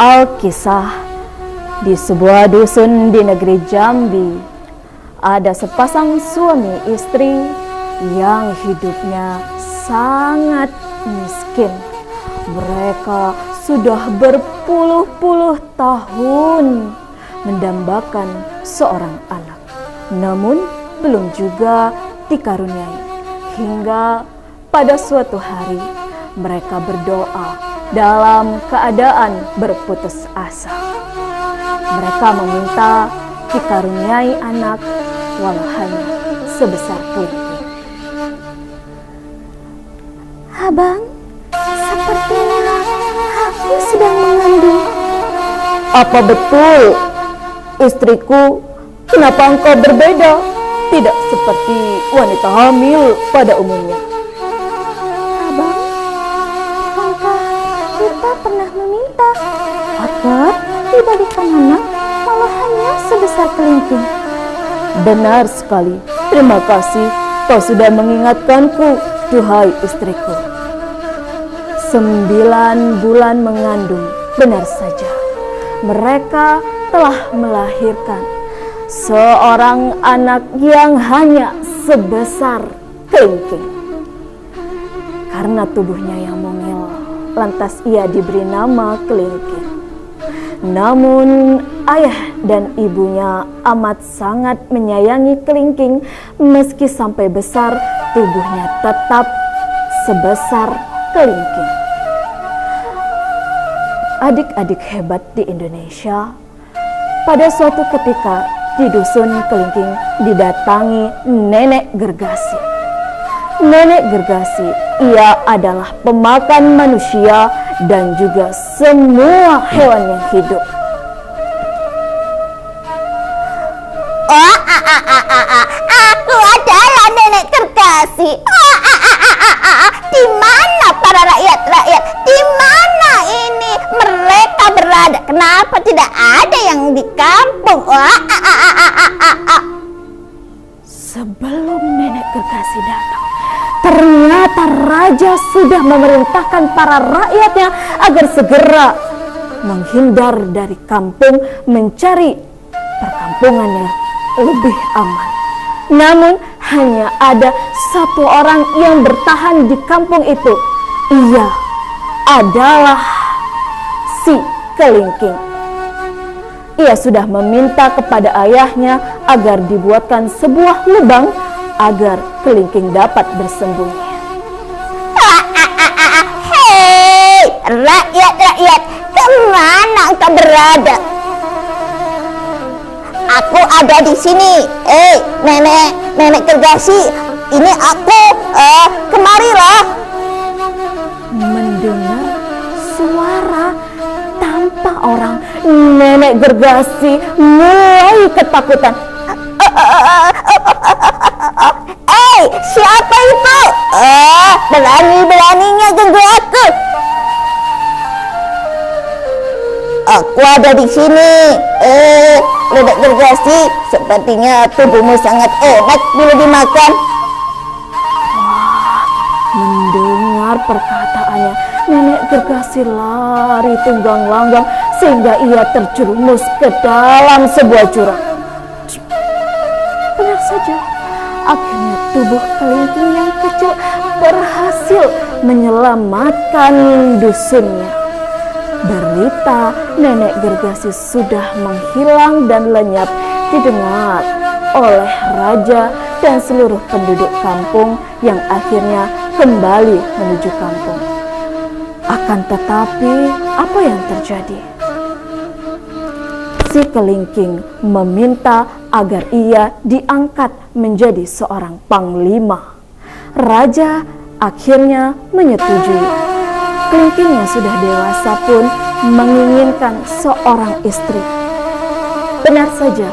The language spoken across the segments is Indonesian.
Alkisah, di sebuah dusun di negeri Jambi, ada sepasang suami istri yang hidupnya sangat miskin. Mereka sudah berpuluh-puluh tahun mendambakan seorang anak, namun belum juga dikaruniai. Hingga pada suatu hari mereka berdoa dalam keadaan berputus asa. Mereka meminta dikaruniai anak walau hanya sebesar kelingking. Abang, sepertinya aku sedang mengandung. Apa betul, istriku? Kenapa engkau berbeda? Tidak seperti wanita hamil pada umumnya. Abang, bukankah kita pernah meminta agar diberikan anak walau hanya sebesar kelingking? Benar sekali. Terima kasih, kau sudah mengingatkanku, duhai istriku. 9 bulan mengandung, benar saja. Mereka telah melahirkan seorang anak yang hanya sebesar kelingking. Karena tubuhnya yang mungil, lantas ia diberi nama kelingking. Namun ayah dan ibunya amat sangat menyayangi kelingking. Meski sampai besar, tubuhnya tetap sebesar kelingking. Adik-adik hebat di Indonesia, pada suatu ketika di dusun kelingking didatangi Nenek Gergasi. Nenek Gergasi, ia adalah pemakan manusia dan juga semua hewan yang hidup. Aku adalah Nenek Gergasi. Di mana para rakyat-rakyat? Di mana ini mereka berada? Kenapa tidak ada yang di kampung? Sebelum Nenek Gergasi datang, ternyata raja sudah memerintahkan para rakyatnya agar segera menghindar dari kampung, mencari perkampungan yang lebih aman. Namun hanya ada satu orang yang bertahan di kampung itu. Ia adalah si kelingking. Ia sudah meminta kepada ayahnya agar dibuatkan sebuah lubang agar kelingking dapat bersembunyi. Hei, rakyat-rakyat, kemana engkau berada? Aku ada di sini. Nenek Gergasi, ini aku. Kemarilah. Mendengar suara tanpa orang, Nenek Gergasi mulai ketakutan. Siapa itu? Berani-beraninya ganggu aku. Aku ada di sini. Nenek Gergasi, sepertinya tubuhmu sangat enak bila dimakan. Mendengar perkataannya, Nenek Gergasi lari tunggang langgang sehingga ia terjerumus ke dalam sebuah jurang. Benar saja, akhirnya tubuh kelingking yang kecil berhasil menyelamatkan dusunnya. Berita Nenek Gergasi sudah menghilang dan lenyap didengar oleh raja dan seluruh penduduk kampung yang akhirnya kembali menuju kampung. Akan tetapi, apa yang terjadi? Si kelingking meminta agar ia diangkat menjadi seorang panglima. Raja akhirnya menyetujui. Kelingking yang sudah dewasa pun menginginkan seorang istri. Benar saja,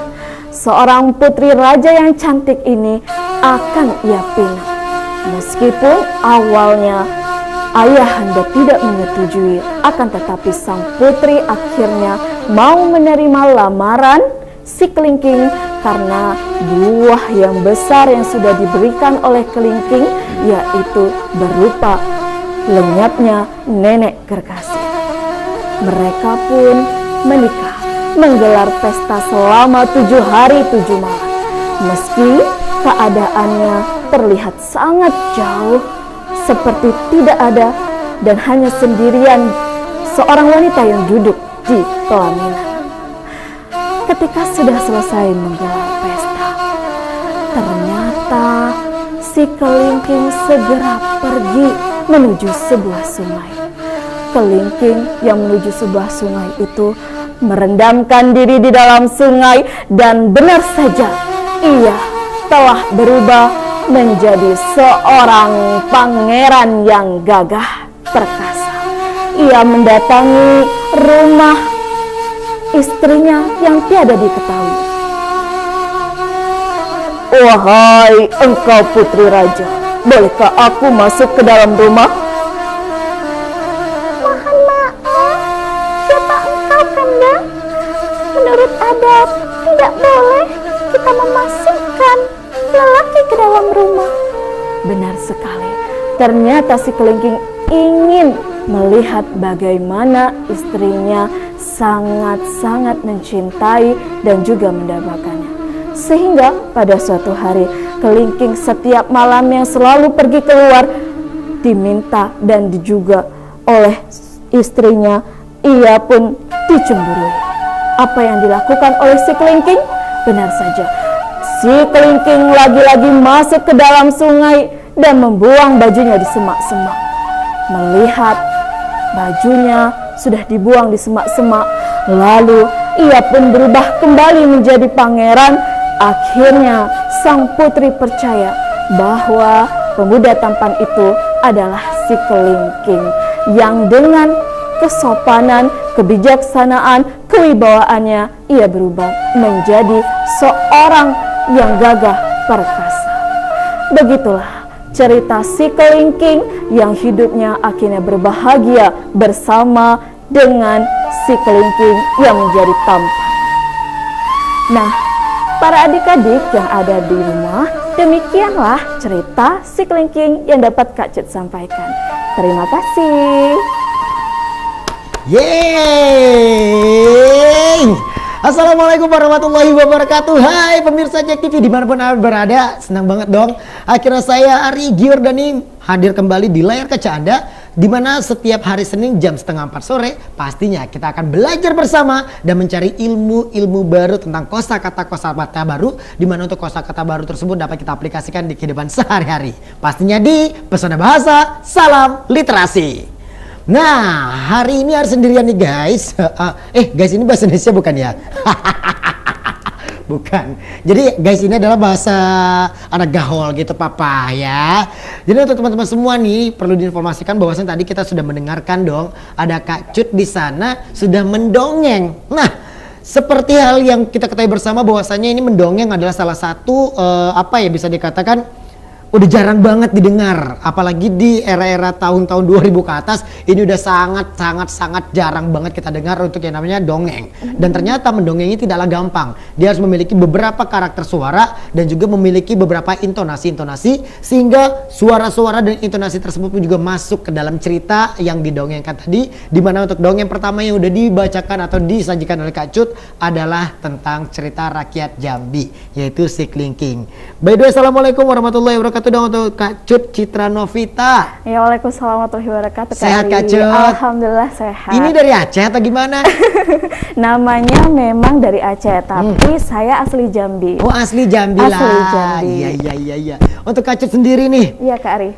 seorang putri raja yang cantik ini akan ia pinang. Meskipun awalnya ayahanda tidak menyetujui, akan tetapi sang putri akhirnya mau menerima lamaran si kelingking karena buah yang besar yang sudah diberikan oleh kelingking, yaitu berupa lenyapnya Nenek Gergasi. Mereka pun menikah, menggelar pesta selama 7 hari 7 malam. Meski keadaannya terlihat sangat jauh, seperti tidak ada dan hanya sendirian seorang wanita yang duduk di pelaminan. Ketika sudah selesai menggelar pesta, ternyata si kelingking segera pergi menuju sebuah sungai. Kelingking yang menuju sebuah sungai itu merendamkan diri di dalam sungai, dan benar saja ia telah berubah menjadi seorang pangeran yang gagah perkasa. Ia mendatangi rumah istrinya yang tiada diketahui. "Wahai engkau putri raja, bolehkah aku masuk ke dalam rumah?" Mohon maaf, siapa engkau, Kanda? Menurut adat, tidak boleh kita memasukkan lelaki ke dalam rumah. Benar sekali. Ternyata si kelingking ingin melihat bagaimana istrinya sangat-sangat mencintai dan juga mendambakannya. Sehingga pada suatu hari, kelingking setiap malamnya selalu pergi keluar, diminta dan juga oleh istrinya, ia pun dicemburui. Apa yang dilakukan oleh si kelingking? Benar saja, si kelingking lagi-lagi masuk ke dalam sungai dan membuang bajunya di semak-semak. Melihat bajunya sudah dibuang di semak-semak, lalu ia pun berubah kembali menjadi pangeran. Akhirnya sang putri percaya bahwa pemuda tampan itu adalah si kelingking yang dengan kesopanan, kebijaksanaan, kewibawaannya ia berubah menjadi seorang yang gagah perkasa. Begitulah cerita si kelingking yang hidupnya akhirnya berbahagia bersama dengan si kelingking yang menjadi tampan. Nah, para adik-adik yang ada di rumah, demikianlah cerita si kelingking yang dapat Kak Cut sampaikan. Terima kasih. Yeay! Assalamualaikum warahmatullahi wabarakatuh. Hai pemirsa Jack TV dimanapun Anda berada, senang banget dong. Akhirnya saya Ari Giordani hadir kembali di layar kaca Anda, dimana setiap hari Senin jam 3:30 sore pastinya kita akan belajar bersama dan mencari ilmu-ilmu baru tentang kosakata baru, dimana untuk kosakata baru tersebut dapat kita aplikasikan di kehidupan sehari-hari. Pastinya di Pesona Bahasa Salam Literasi. Nah, hari ini harus sendirian nih guys. Guys, ini bahasa Indonesia bukan ya? Bukan. Jadi guys, ini adalah bahasa anak gaul gitu papa ya. Jadi untuk teman-teman semua nih perlu diinformasikan bahwasanya tadi kita sudah mendengarkan dong, ada Kak Cut di sana sudah mendongeng. Nah, seperti hal yang kita ketahui bersama bahwasanya ini mendongeng adalah salah satu bisa dikatakan udah jarang banget didengar, apalagi di era-era tahun-tahun 2000 ke atas. Ini udah sangat jarang banget kita dengar untuk yang namanya dongeng. Dan ternyata mendongeng ini tidaklah gampang. Dia harus memiliki beberapa karakter suara dan juga memiliki beberapa intonasi-intonasi, sehingga suara-suara dan intonasi tersebut pun juga masuk ke dalam cerita yang didongengkan tadi. Dimana untuk dongeng pertama yang udah dibacakan atau disajikan oleh Kak Cut adalah tentang cerita rakyat Jambi, yaitu si kelingking. By the way, assalamualaikum warahmatullahi wabarakatuh dong untuk Kak Cut Citra Novita. Ya, waalaikumsalam warahmatullahi wabarakatuh. Sehat Kak Cut? Alhamdulillah sehat. Ini dari Aceh atau gimana? Namanya memang dari Aceh, tapi saya asli Jambi. Oh, asli Jambi lah. Asli Jambi. Iya. Untuk Kak Cut sendiri nih. Iya Kak Ari.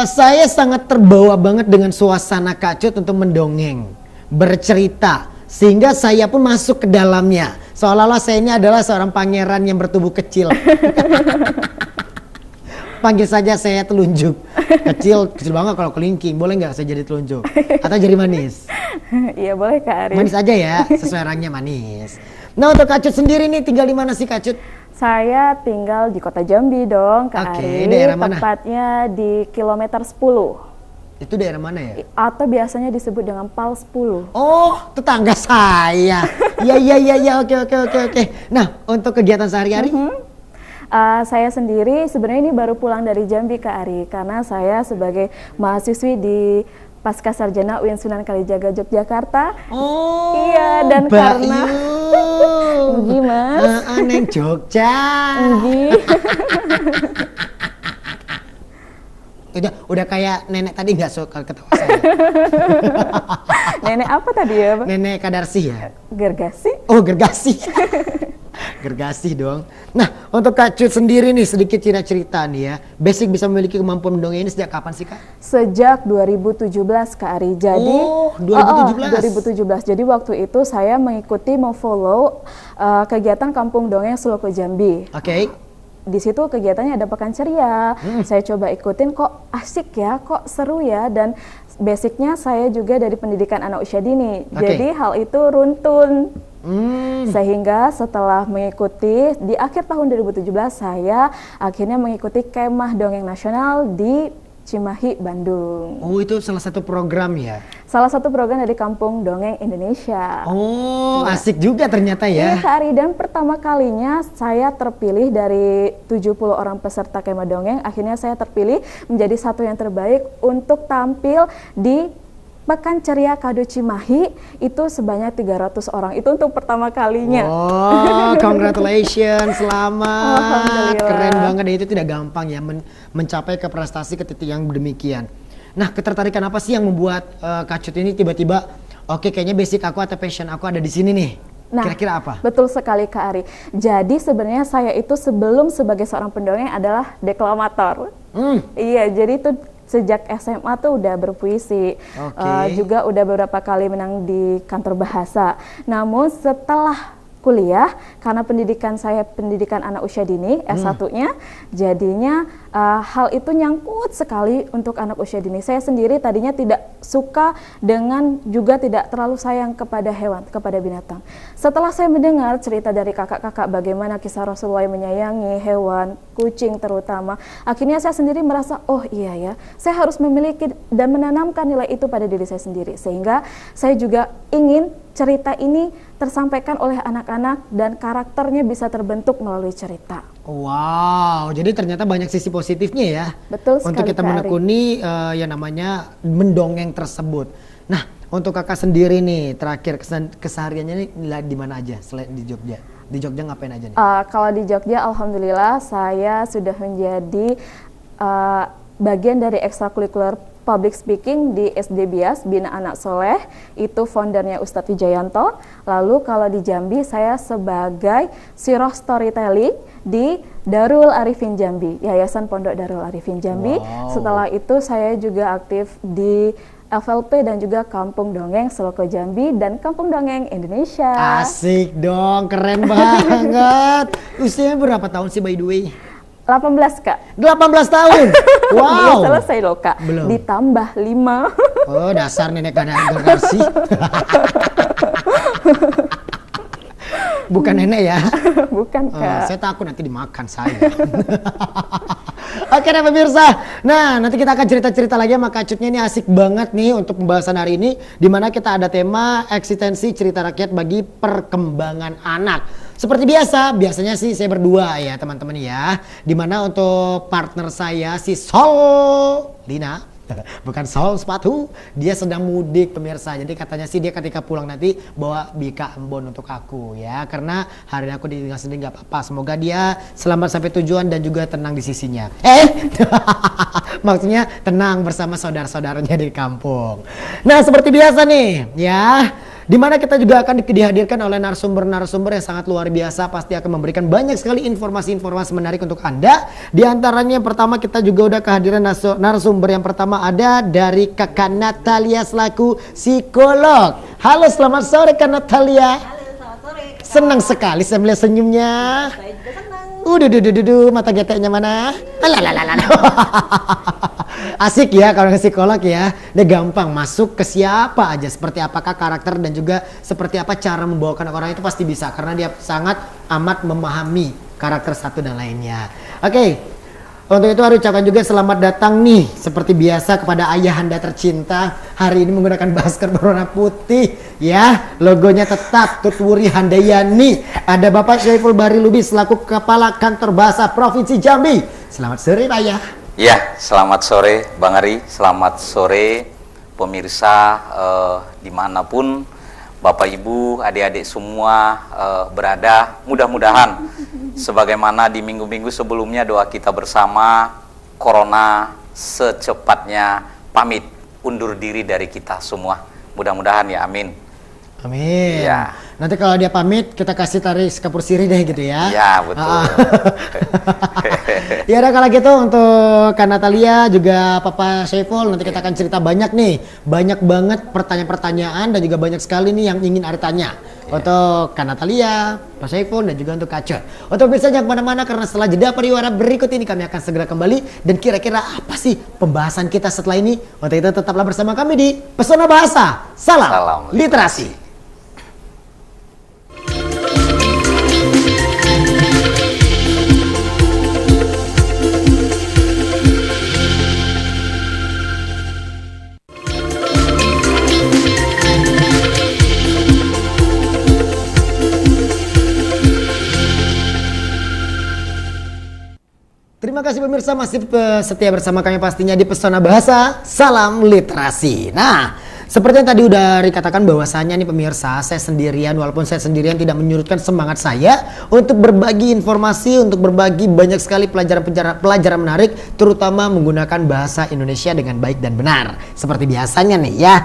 Saya sangat terbawa banget dengan suasana Kak Cut untuk mendongeng, bercerita, sehingga saya pun masuk ke dalamnya. Seolah-olah saya ini adalah seorang pangeran yang bertubuh kecil. Panggil saja saya telunjuk. Kecil banget kalau kelingking. Boleh nggak saya jadi telunjuk? Atau jadi manis? Iya boleh Kak Ari. Manis aja ya, sesuai orangnya manis. Nah, untuk Kak Cut sendiri nih tinggal di mana sih Kak Cut? Saya tinggal di kota Jambi dong Kak Ari. Daerah mana? Tepatnya di kilometer 10. Itu daerah mana ya? Atau biasanya disebut dengan PAL 10. Oh, tetangga saya. Iya, oke. Nah, untuk kegiatan sehari-hari? Saya sendiri sebenarnya ini baru pulang dari Jambi Kak Ari, karena saya sebagai mahasiswi di pasca sarjana UIN Sunan Kalijaga Yogyakarta. Oh, Iya, dan Mbak karena Yu. Mas. Neng Jogja. Udah kayak nenek tadi nggak suka ketawa saya. Nenek apa tadi ya, Pak? Nenek Kadarsi ya? Gergasi. Oh, Gergasi. Gergasi dong. Nah, untuk Kak Cut sendiri nih sedikit cerita nih ya. Basic bisa memiliki kemampuan mendongeng ini sejak kapan sih, Kak? Sejak 2017 Kak Ari. Jadi 2017. Jadi waktu itu saya mengikuti memfollow kegiatan Kampung Dongeng Seloko Jambi. Oke. Di situ kegiatannya ada pekan ceria. Saya coba ikutin, kok asik ya, kok seru ya, dan basicnya saya juga dari pendidikan anak usia dini. Jadi hal itu runtun. Sehingga setelah mengikuti di akhir tahun 2017 saya akhirnya mengikuti kemah dongeng nasional di Cimahi, Bandung. Oh, itu salah satu program ya? Salah satu program dari Kampung Dongeng Indonesia. Oh, asik juga ternyata ya. Iya, Kak Ari, dan pertama kalinya saya terpilih dari 70 orang peserta kemah dongeng. Akhirnya saya terpilih menjadi satu yang terbaik untuk tampil di Pekan Ceria Kado Cimahi, itu sebanyak 300 orang. Itu untuk pertama kalinya. Oh, congratulations, selamat. Alhamdulillah. Keren banget, dan itu tidak gampang ya mencapai ke prestasi ke titik yang demikian. Nah, ketertarikan apa sih yang membuat Kak Cut ini tiba-tiba, oke, kayaknya basic aku atau passion aku ada di sini nih. Nah, kira-kira apa? Betul sekali Kak Ari. Jadi sebenarnya saya itu sebelum sebagai seorang pendongeng adalah deklamator. Iya, jadi itu sejak SMA tuh udah berpuisi, juga udah beberapa kali menang di kantor bahasa. Namun setelah kuliah, karena pendidikan saya pendidikan anak usia dini, S1-nya, jadinya hal itu nyangkut sekali untuk anak usia dini. Saya sendiri tadinya tidak suka dengan, juga tidak terlalu sayang kepada hewan, kepada binatang. Setelah saya mendengar cerita dari kakak-kakak bagaimana kisah Rasulullah menyayangi hewan, kucing terutama, akhirnya saya sendiri merasa, oh iya ya, saya harus memiliki dan menanamkan nilai itu pada diri saya sendiri. Sehingga saya juga ingin cerita ini tersampaikan oleh anak-anak dan karakternya bisa terbentuk melalui cerita. Wow, jadi ternyata banyak sisi positifnya ya. Betul sekali, untuk kita Kak Ari. menekuni yang namanya mendongeng tersebut. Nah, untuk kakak sendiri nih, terakhir kesehariannya nih di mana aja selain di Jogja? Di Jogja ngapain aja nih? Kalau di Jogja, alhamdulillah saya sudah menjadi bagian dari ekstrakurikuler public speaking di SD Bias, Bina Anak Soleh, itu foundernya Ustadz Wijayanto. Lalu kalau di Jambi, saya sebagai Siroh Storytelling di Darul Arifin Jambi, Yayasan Pondok Darul Arifin Jambi. Wow. Setelah itu saya juga aktif di FLP dan juga Kampung Dongeng Seloko Jambi dan Kampung Dongeng Indonesia. Asik dong, keren banget. Usianya berapa tahun sih by the way? 18 Kak. 18 tahun. Wow. Belum selesai loh Kak. Belum. Ditambah 5. Oh, dasar nenek Garsi. Bukan nenek ya? Bukan Kak. Saya takut nanti dimakan saya. Oke deh pemirsa. Nah, nanti kita akan cerita-cerita lagi sama Kak Cutnya. Ini asik banget nih untuk pembahasan hari ini, di mana kita ada tema eksistensi cerita rakyat bagi perkembangan anak. Seperti biasanya sih saya berdua ya teman-teman ya. Dimana untuk partner saya si Sol Lina, bukan Sol sepatu, dia sedang mudik pemirsa. Jadi katanya sih dia ketika pulang nanti bawa bika embon untuk aku ya. Karena hari ini aku ditinggal sendiri nggak apa-apa. Semoga dia selamat sampai tujuan dan juga tenang di sisinya. Maksudnya tenang bersama saudara-saudaranya di kampung. Nah seperti biasa nih ya. Dimana kita juga akan dihadirkan oleh narasumber-narasumber yang sangat luar biasa, pasti akan memberikan banyak sekali informasi-informasi menarik untuk Anda. Di antaranya yang pertama kita juga udah kehadiran narasumber yang pertama ada dari Kakak Natalia selaku psikolog. Halo, selamat sore Kak Natalia. Halo, selamat sore. Senang sekali saya melihat senyumnya. Saya juga senang. Mata geteknya mana? Lalalala. Asik ya kalau psikolog ya. Dia gampang masuk ke siapa aja, seperti apakah karakter dan juga seperti apa cara membawakan orang itu pasti bisa, karena dia sangat amat memahami karakter satu dan lainnya. Oke. Untuk itu harus ucapkan juga selamat datang nih seperti biasa kepada ayahanda tercinta. Hari ini menggunakan masker berwarna putih ya. Logonya tetap Tutwuri Handayani. Ada Bapak Syaiful Bahri Lubis selaku Kepala Kantor Bahasa Provinsi Jambi. Selamat sore Pak ya. Ya, selamat sore Bang Ari, selamat sore pemirsa dimanapun Bapak Ibu, adik-adik semua berada. Mudah-mudahan sebagaimana di minggu-minggu sebelumnya doa kita bersama, corona secepatnya pamit undur diri dari kita semua. Mudah-mudahan ya, amin. Amin. Ya. Nanti kalau dia pamit, kita kasih tarik kapur sirih deh gitu ya. Ya, betul. Ya udah kalau gitu untuk Kak Natalia juga Papa Syaiful, nanti kita akan cerita banyak nih. Banyak banget pertanyaan-pertanyaan dan juga banyak sekali nih yang ingin Ari tanya. Untuk Kak Natalia, Pak Syaiful dan juga untuk Kak Cut. Untuk pemirsa jangan kemana-mana karena setelah jeda pariwara berikut ini kami akan segera kembali. Dan kira-kira apa sih pembahasan kita setelah ini? Untuk itu tetaplah bersama kami di Pesona Bahasa. Salam Literasi. Terima kasih pemirsa masih setia bersama kami pastinya di Pesona Bahasa Salam Literasi. Nah, seperti yang tadi udah dikatakan bahwasanya nih pemirsa, saya sendirian, walaupun saya sendirian tidak menyurutkan semangat saya untuk berbagi informasi, untuk berbagi banyak sekali pelajaran menarik, terutama menggunakan bahasa Indonesia dengan baik dan benar. Seperti biasanya nih ya.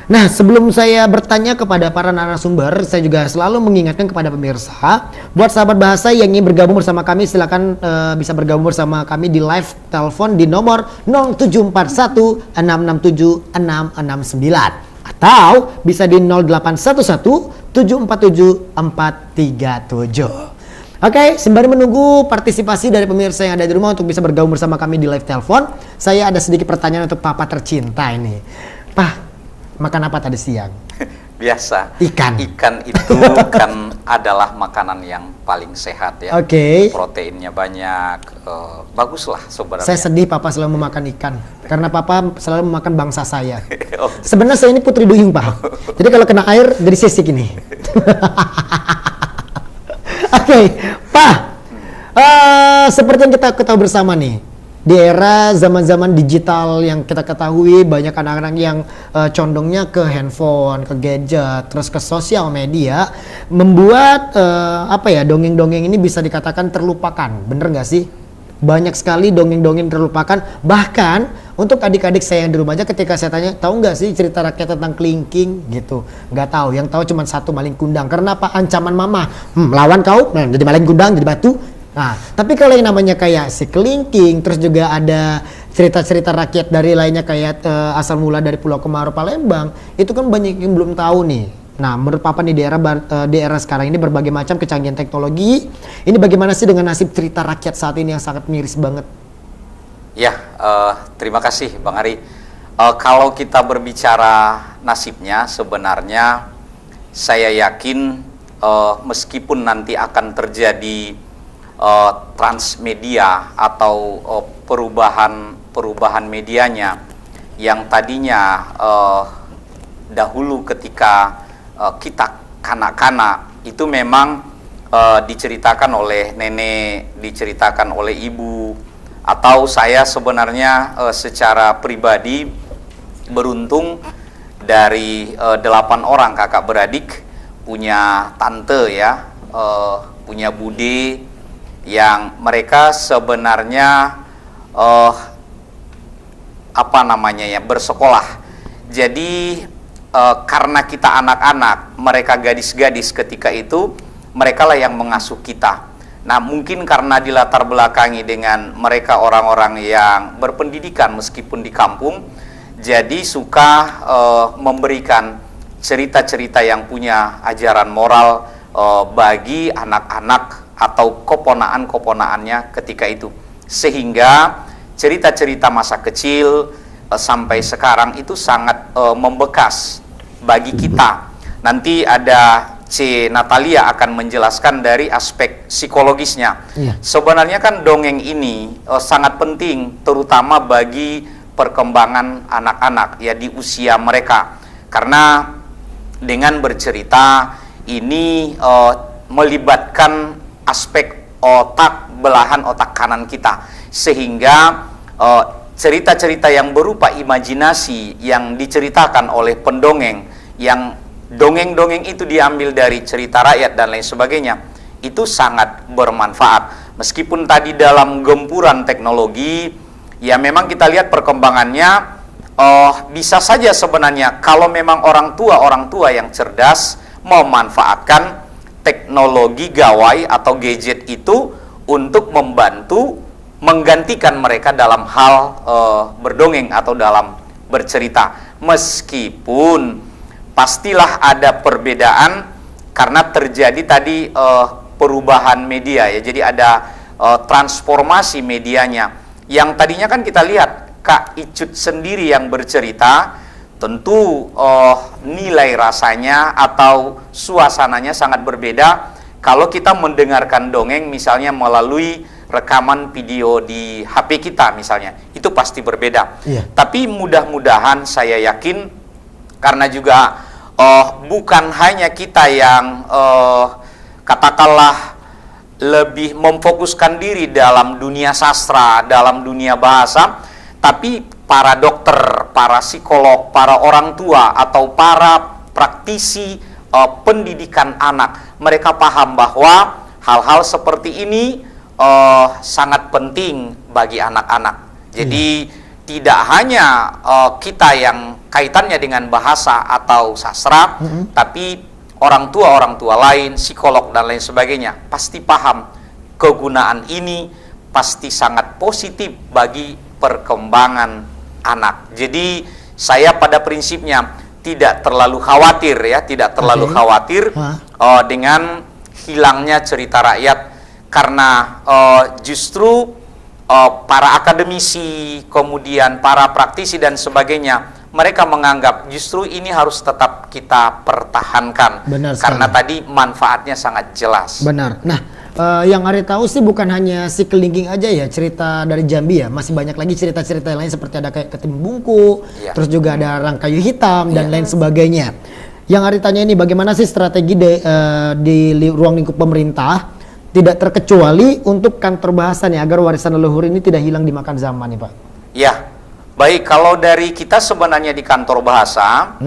Nah, sebelum saya bertanya kepada para narasumber, saya juga selalu mengingatkan kepada pemirsa, buat sahabat bahasa yang ingin bergabung bersama kami, silakan bisa bergabung bersama kami di live telepon di nomor 0741 667 669 atau bisa di 0811 747 437. Oke, sembari menunggu partisipasi dari pemirsa yang ada di rumah untuk bisa bergabung bersama kami di live telepon, saya ada sedikit pertanyaan untuk Papa tercinta ini. Pak, makan apa tadi siang? Biasa. Ikan. Ikan itu kan adalah makanan yang paling sehat ya. Oke. Proteinnya banyak, baguslah sebenarnya. Saya sedih Papa selalu memakan ikan karena Papa selalu memakan bangsa saya. Oh. Sebenarnya saya ini putri duyung Pak. Jadi kalau kena air dari sisik ini. Oke, Pak. Seperti yang kita ketahui bersama nih. Di era zaman-zaman digital yang kita ketahui banyak anak-anak yang condongnya ke handphone, ke gadget, terus ke sosial media, membuat dongeng-dongeng ini bisa dikatakan terlupakan, bener nggak sih? Banyak sekali dongeng-dongeng terlupakan. Bahkan untuk adik-adik saya yang di rumah aja, ketika saya tanya, tahu nggak sih cerita rakyat tentang kelingking gitu? Nggak tahu. Yang tahu cuma satu, maling kundang. Karena apa? Ancaman mama. Lawan kau, jadi maling kundang, jadi batu. Nah, tapi kalau yang namanya kayak si kelingking, terus juga ada cerita-cerita rakyat dari lainnya kayak asal mula dari Pulau Kemarau Palembang, itu kan banyak yang belum tahu nih. Nah, menurut Papa nih di era sekarang ini berbagai macam kecanggihan teknologi, ini bagaimana sih dengan nasib cerita rakyat saat ini yang sangat miris banget? Ya, terima kasih Bang Ari. Kalau kita berbicara nasibnya, sebenarnya saya yakin meskipun nanti akan terjadi transmedia atau perubahan medianya yang tadinya dahulu ketika kita kanak-kanak itu memang diceritakan oleh nenek, diceritakan oleh ibu, atau saya sebenarnya secara pribadi beruntung dari 8 orang kakak beradik, punya tante ya, punya bude yang mereka sebenarnya bersekolah. Jadi karena kita anak-anak, mereka gadis-gadis ketika itu, mereka lah yang mengasuh kita. Nah, mungkin karena dilatar belakangi dengan mereka orang-orang yang berpendidikan meskipun di kampung, jadi suka memberikan cerita-cerita yang punya ajaran moral bagi anak-anak atau keponaan-keponaannya ketika itu, sehingga cerita-cerita masa kecil sampai sekarang itu sangat membekas bagi kita. Nanti ada C. Natalia akan menjelaskan dari aspek psikologisnya. Sebenarnya kan dongeng ini sangat penting, terutama bagi perkembangan anak-anak ya di usia mereka, karena dengan bercerita ini melibatkan aspek otak, belahan otak kanan kita, sehingga cerita-cerita yang berupa imajinasi yang diceritakan oleh pendongeng, yang dongeng-dongeng itu diambil dari cerita rakyat dan lain sebagainya, itu sangat bermanfaat. Meskipun tadi dalam gempuran teknologi, ya memang kita lihat perkembangannya, bisa saja sebenarnya kalau memang orang tua yang cerdas memanfaatkan teknologi gawai atau gadget itu untuk membantu menggantikan mereka dalam hal berdongeng atau dalam bercerita. Meskipun pastilah ada perbedaan karena terjadi tadi perubahan media ya. Jadi ada transformasi medianya. Yang tadinya kan kita lihat Kak Icut sendiri yang bercerita, tentu nilai rasanya atau suasananya sangat berbeda kalau kita mendengarkan dongeng misalnya melalui rekaman video di HP kita misalnya. Itu pasti berbeda. Iya. Tapi mudah-mudahan saya yakin, karena juga bukan hanya kita yang katakanlah lebih memfokuskan diri dalam dunia sastra, dalam dunia bahasa, tapi para dokter, para psikolog, para orang tua, atau para praktisi pendidikan anak, mereka paham bahwa hal-hal seperti ini sangat penting bagi anak-anak. Jadi tidak hanya kita yang kaitannya dengan bahasa atau sastra, tapi orang tua lain, psikolog dan lain sebagainya pasti paham kegunaan ini, pasti sangat positif bagi perkembangan anak. Jadi saya pada prinsipnya tidak terlalu khawatir ya, tidak terlalu khawatir dengan hilangnya cerita rakyat, karena justru para akademisi, kemudian para praktisi dan sebagainya, mereka menganggap justru ini harus tetap kita pertahankan. Benar karena sekali. tadi manfaatnya sangat jelas. Benar. Nah, yang Ari tahu sih bukan hanya si kelingking aja ya cerita dari Jambi ya, masih banyak lagi cerita-cerita lain seperti ada kayak ketimbung bungku, terus juga ada rang kayu hitam dan lain sebagainya. Yang Ari tanya ini, bagaimana sih strategi di ruang lingkup pemerintah, tidak terkecuali untuk kantor bahasa nih, agar warisan leluhur ini tidak hilang dimakan zaman nih Pak? Ya, baik, kalau dari kita sebenarnya di kantor bahasa,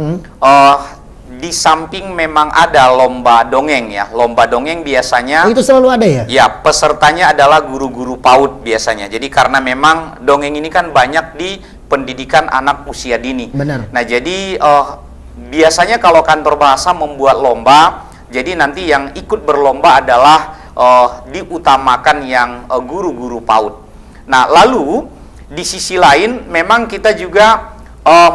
di samping memang ada lomba dongeng ya. Lomba dongeng biasanya itu selalu ada ya? Ya, pesertanya adalah guru-guru PAUD biasanya. Jadi karena memang dongeng ini kan banyak di pendidikan anak usia dini. Benar. Nah, jadi biasanya kalau kantor bahasa membuat lomba, jadi nanti yang ikut berlomba adalah diutamakan yang guru-guru PAUD. Nah, lalu di sisi lain memang kita juga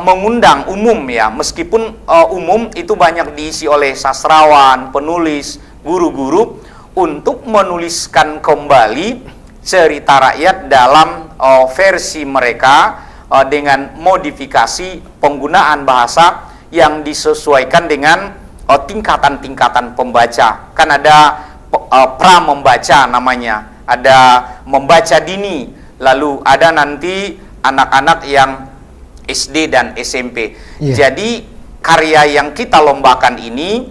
mengundang umum ya, meskipun umum itu banyak diisi oleh sastrawan, penulis, guru-guru untuk menuliskan kembali cerita rakyat dalam versi mereka dengan modifikasi penggunaan bahasa yang disesuaikan dengan tingkatan-tingkatan pembaca. Kan ada pra membaca namanya, ada membaca dini, lalu ada nanti anak-anak yang SD dan SMP. Jadi karya yang kita lombakan ini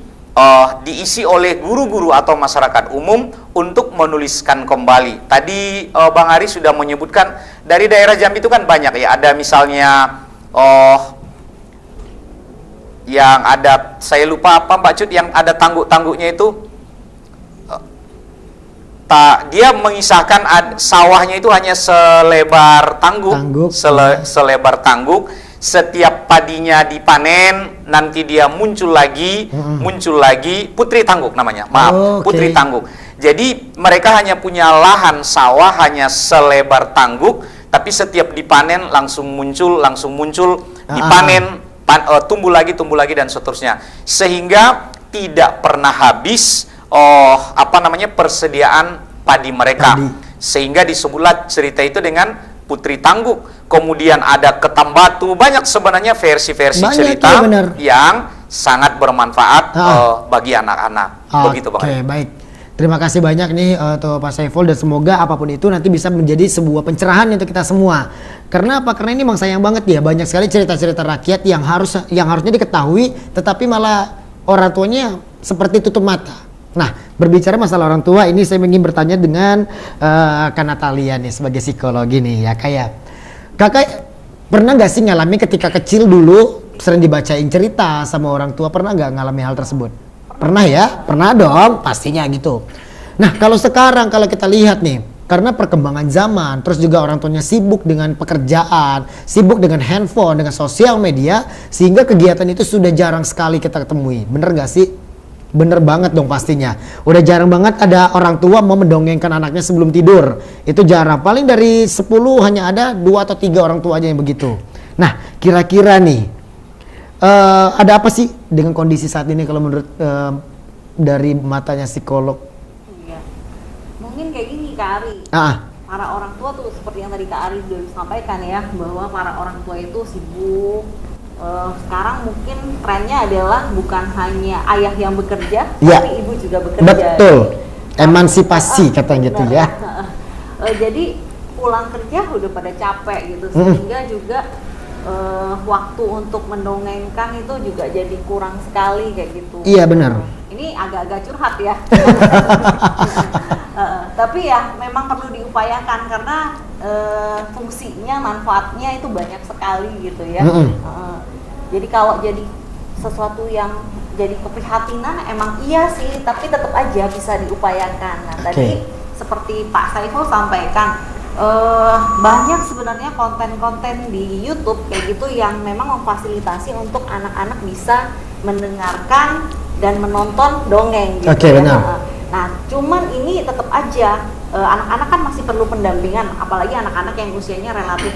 diisi oleh guru-guru atau masyarakat umum untuk menuliskan kembali. Tadi Bang Ari sudah menyebutkan dari daerah Jambi itu kan banyak ya. Ada misalnya yang ada, saya lupa apa Mbak Cut, yang ada tangguk-tangguknya itu. Dia mengisahkan sawahnya itu hanya selebar tangguk. Selebar tangguk. Setiap padinya dipanen, nanti dia muncul lagi, putri tangguk namanya. Maaf, putri tangguk. Jadi mereka hanya punya lahan sawah hanya selebar tangguk, tapi setiap dipanen langsung muncul, dipanen, tumbuh lagi dan seterusnya. Sehingga tidak pernah habis persediaan padi mereka. Sehingga disebutlah cerita itu dengan putri tangguk. Kemudian ada ketam batu, banyak sebenarnya versi-versi cerita yang sangat bermanfaat bagi anak-anak. Begitu Bang. Oke, baik. Terima kasih banyak nih untuk Pak Saiful, dan semoga apapun itu nanti bisa menjadi sebuah pencerahan untuk kita semua. Karena apa? Karena ini memang sayang banget ya, banyak sekali cerita-cerita rakyat yang harusnya diketahui, tetapi malah orang tuanya seperti tutup mata. Nah, berbicara masalah orang tua, ini saya ingin bertanya dengan Kak Natalia nih sebagai psikologi nih ya, kayak Kakak pernah nggak sih ngalamin ketika kecil dulu sering dibacain cerita sama orang tua, pernah nggak ngalami hal tersebut? Pernah ya? Pernah dong, pastinya gitu. Nah kalau sekarang kalau kita lihat nih, karena perkembangan zaman, terus juga orang tuanya sibuk dengan pekerjaan, sibuk dengan handphone, dengan sosial media, sehingga kegiatan itu sudah jarang sekali kita temui. Bener nggak sih? Bener banget dong pastinya. Udah jarang banget ada orang tua mau mendongengkan anaknya sebelum tidur. Itu jarang. Paling dari 10 hanya ada 2 atau 3 orang tua aja yang begitu. Nah, kira-kira nih ada apa sih dengan kondisi saat ini kalau menurut dari matanya psikolog? Iya. Mungkin kayak gini Kak Ari. Para orang tua tuh seperti yang tadi Kak Ari udah sampaikan ya, bahwa para orang tua itu sibuk. Sekarang mungkin trennya adalah bukan hanya ayah yang bekerja, Ya. tapi ibu juga bekerja. Betul. Emansipasi katanya gitu ya. Jadi pulang kerja udah pada capek gitu, sehingga juga waktu untuk mendongengkan itu juga jadi kurang sekali kayak gitu. Iya benar. Ini agak-agak curhat ya. Tapi ya memang perlu diupayakan karena fungsinya, manfaatnya itu banyak sekali gitu ya. Jadi kalau jadi sesuatu yang jadi keprihatinan emang iya sih, tapi tetap aja bisa diupayakan. Nah tadi seperti Pak Saiful sampaikan, banyak sebenarnya konten-konten di YouTube kayak gitu yang memang memfasilitasi untuk anak-anak bisa mendengarkan dan menonton dongeng gitu. Oke, ya. benar. Nah, cuman ini tetap aja anak-anak kan masih perlu pendampingan, apalagi anak-anak yang usianya relatif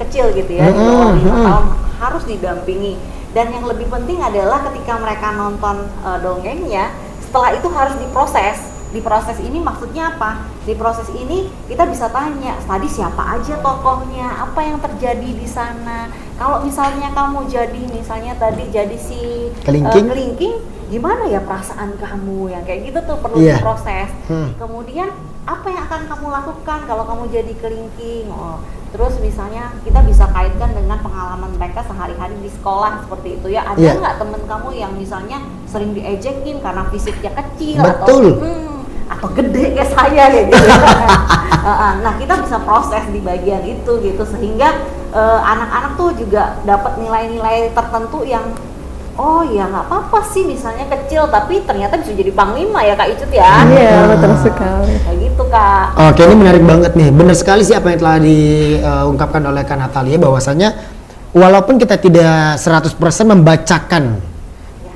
kecil gitu ya, di bawah 5 tahun harus didampingi. Dan yang lebih penting adalah ketika mereka nonton dongengnya, setelah itu harus diproses. Di proses ini maksudnya apa? Di proses ini kita bisa tanya, tadi siapa aja tokohnya, apa yang terjadi di sana. Kalau misalnya kamu misalnya tadi jadi si kelingking, gimana ya perasaan kamu, yang kayak gitu tuh perlu diproses. Kemudian apa yang akan kamu lakukan kalau kamu jadi kelingking? Terus misalnya kita bisa kaitkan dengan pengalaman mereka sehari-hari di sekolah seperti itu ya. Ada nggak temen kamu yang misalnya sering diejekin karena fisiknya kecil atau gede kayak saya gitu. Nah kita bisa proses di bagian itu gitu, sehingga anak-anak tuh juga dapat nilai-nilai tertentu yang oh ya nggak apa-apa sih misalnya kecil tapi ternyata bisa jadi panglima ya Kak Icut ya. Iya, betul sekali. Kayak gitu Kak. Oke, ini menarik banget nih. Benar sekali sih apa yang telah diungkapkan oleh Kak Natalia, bahwasanya walaupun kita tidak 100% membacakan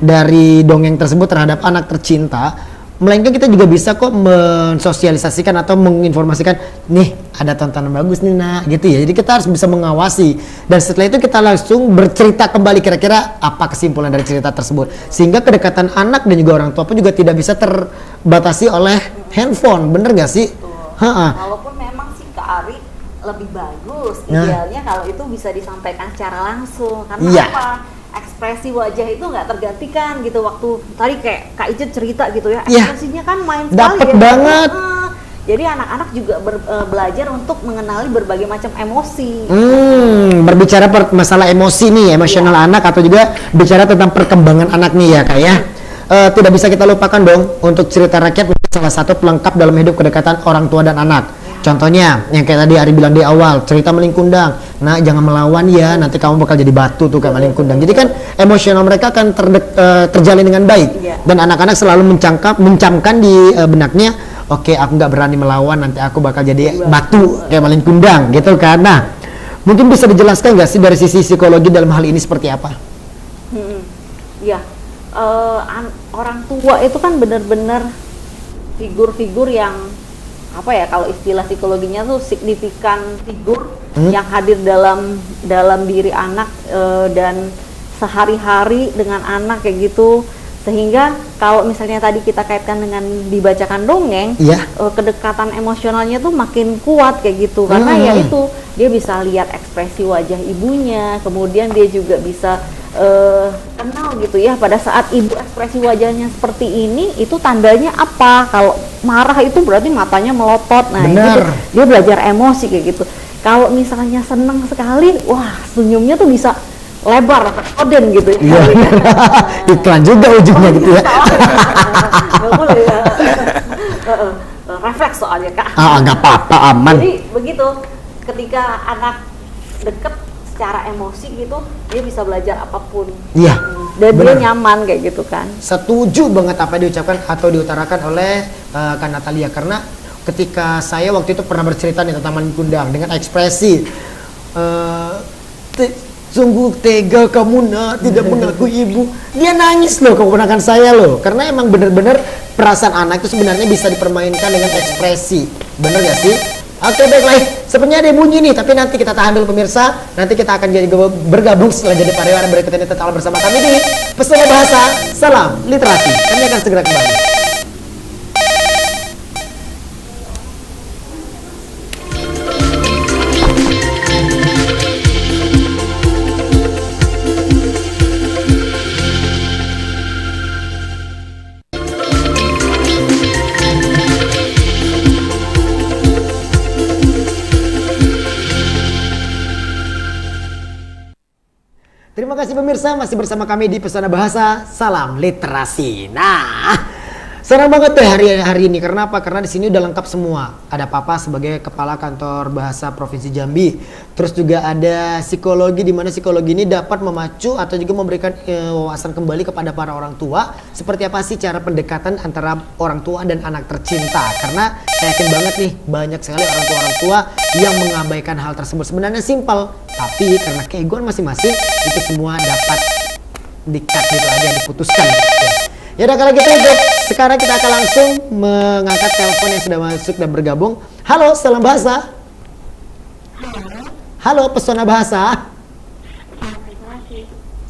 dari dongeng tersebut terhadap anak tercinta, melainkan kita juga bisa kok mensosialisasikan atau menginformasikan, nih ada tontonan bagus nih nak, gitu ya. Jadi kita harus bisa mengawasi, dan setelah itu kita langsung bercerita kembali kira-kira apa kesimpulan dari cerita tersebut, sehingga kedekatan anak dan juga orang tua pun juga tidak bisa terbatasi oleh handphone. Bener gak sih? Walaupun memang sih Kak Ari lebih bagus idealnya kalau itu bisa disampaikan secara langsung, karena apa? Ekspresi wajah itu nggak tergantikan gitu. Waktu tadi kayak Kak Icut cerita gitu ya, ekspresinya kan main sekali. Dapet banget. Jadi anak-anak juga belajar untuk mengenali berbagai macam emosi. Berbicara masalah emosi nih, emosional anak, atau juga bicara tentang perkembangan anak nih ya Kak ya. Tidak bisa kita lupakan dong untuk cerita rakyat salah satu pelengkap dalam hidup kedekatan orang tua dan anak. Contohnya yang kayak tadi Ari bilang di awal, cerita Maling Kundang. Nah, jangan melawan ya, nanti kamu bakal jadi batu tuh kayak Maling Kundang. Jadi kan emosional mereka akan terjalin dengan baik. Dan anak-anak selalu mencamkan di benaknya, oke, aku nggak berani melawan, nanti aku bakal jadi batu kayak Maling Kundang gitu kan. Nah, mungkin bisa dijelaskan nggak sih dari sisi psikologi dalam hal ini seperti apa? Orang tua itu kan benar-benar figur-figur yang apa ya, kalau istilah psikologinya tuh signifikan figur yang hadir dalam diri anak dan sehari-hari dengan anak kayak gitu, sehingga kalau misalnya tadi kita kaitkan dengan dibacakan dongeng, kedekatan emosionalnya tuh makin kuat kayak gitu, karena ya itu dia bisa lihat ekspresi wajah ibunya, kemudian dia juga bisa kenal gitu ya, pada saat ibu ekspresi wajahnya seperti ini, itu tandanya apa? Kalau marah itu berarti matanya melotot. Nah, gitu, dia belajar emosi kayak gitu. Kalau misalnya senang sekali, wah senyumnya tuh bisa lebar, koden gitu ya. Iklan juga ujungnya gitu ya. Nggak boleh ya. Refleks soalnya Kak. Nggak apa-apa, aman. Jadi begitu, ketika anak deket secara emosi gitu, dia bisa belajar apapun. Iya. Dan dia benar. nyaman kayak gitu kan. Setuju banget apa yang diucapkan atau diutarakan oleh Kak Natalia, karena ketika saya waktu itu pernah bercerita nih tentang Malin Kundang dengan ekspresi sungguh tega kamu nak tidak mengakui ibu, dia nangis loh keponakan saya loh, karena emang bener-bener perasaan anak itu sebenarnya bisa dipermainkan dengan ekspresi, bener gak sih? Oke, baiklah, sepertinya ada bunyi nih, tapi nanti kita tahan dulu pemirsa. Nanti kita akan jadi bergabung setelah jadi pariwara berikut ini, tetaplah bersama kami di Pesona Bahasa Salam Literasi. Kami akan segera kembali. Terima kasih pemirsa, masih bersama kami di Pesona Bahasa Salam Literasi. Nah, senang banget deh hari ini. Karena apa? Karena di sini udah lengkap semua. Ada Papa sebagai Kepala Kantor Bahasa Provinsi Jambi. Terus juga ada psikologi, di mana psikologi ini dapat memacu atau juga memberikan wawasan kembali kepada para orang tua. Seperti apa sih cara pendekatan antara orang tua dan anak tercinta? Karena saya yakin banget nih, banyak sekali orang tua yang mengabaikan hal tersebut. Sebenarnya simpel, tapi karena keegoan masing-masing itu semua dapat di-cut gitu aja, diputuskan. Ya udah, kalau gitu sekarang kita akan langsung mengangkat telepon yang sudah masuk dan bergabung. Halo, Salam Bahasa. Halo, Pesona Bahasa.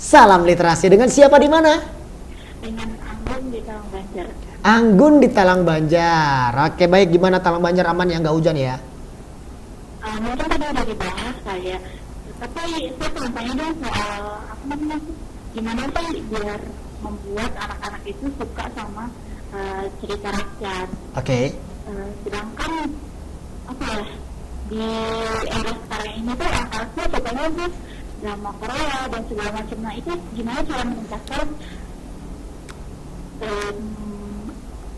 Salam Literasi. Dengan siapa di mana? Dengan Anggun di Talang Banjar. Anggun di Talang Banjar. Oke, baik. Gimana Talang Banjar, aman ya, nggak hujan ya? Mungkin tadi udah dibahas saya, tapi saya pengen tanya dong soal apa namanya, gimana sih biar membuat anak-anak itu suka sama cerita rakyat. Oke. Sedangkan apa ya, di era sekarang ini tuh anak-anaknya sukanya tuh drama Korea dan segala macam. Nah, itu gimana cara meningkatkan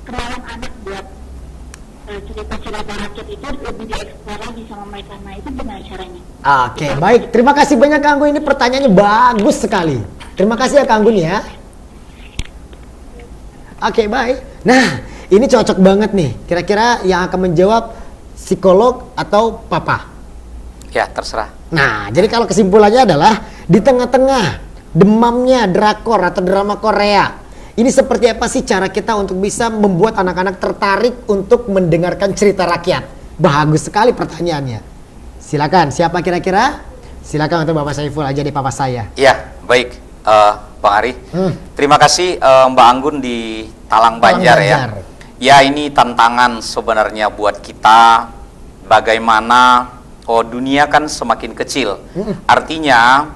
kenalan anak buat cerita-cerita rakyat itu lebih dieksplor lagi sama mereka. Nah, itu gimana caranya? Oke, baik. Terima kasih banyak Kak Anggun. Ini pertanyaannya bagus sekali. Terima kasih ya Kak Anggun ya. Oke, baik. Nah, ini cocok banget nih. Kira-kira yang akan menjawab psikolog atau papa? Ya, terserah. Nah, jadi kalau kesimpulannya adalah di tengah-tengah demamnya drakor atau drama Korea, ini seperti apa sih cara kita untuk bisa membuat anak-anak tertarik untuk mendengarkan cerita rakyat? Bagus sekali pertanyaannya. Silakan, siapa kira-kira? Silakan untuk Bapak Saiful aja di papa saya. Ya, baik, Bang Ari. Terima kasih Mbak Anggun di Talang Banjar ya. Ya, ini tantangan sebenarnya buat kita. Bagaimana dunia kan semakin kecil. Artinya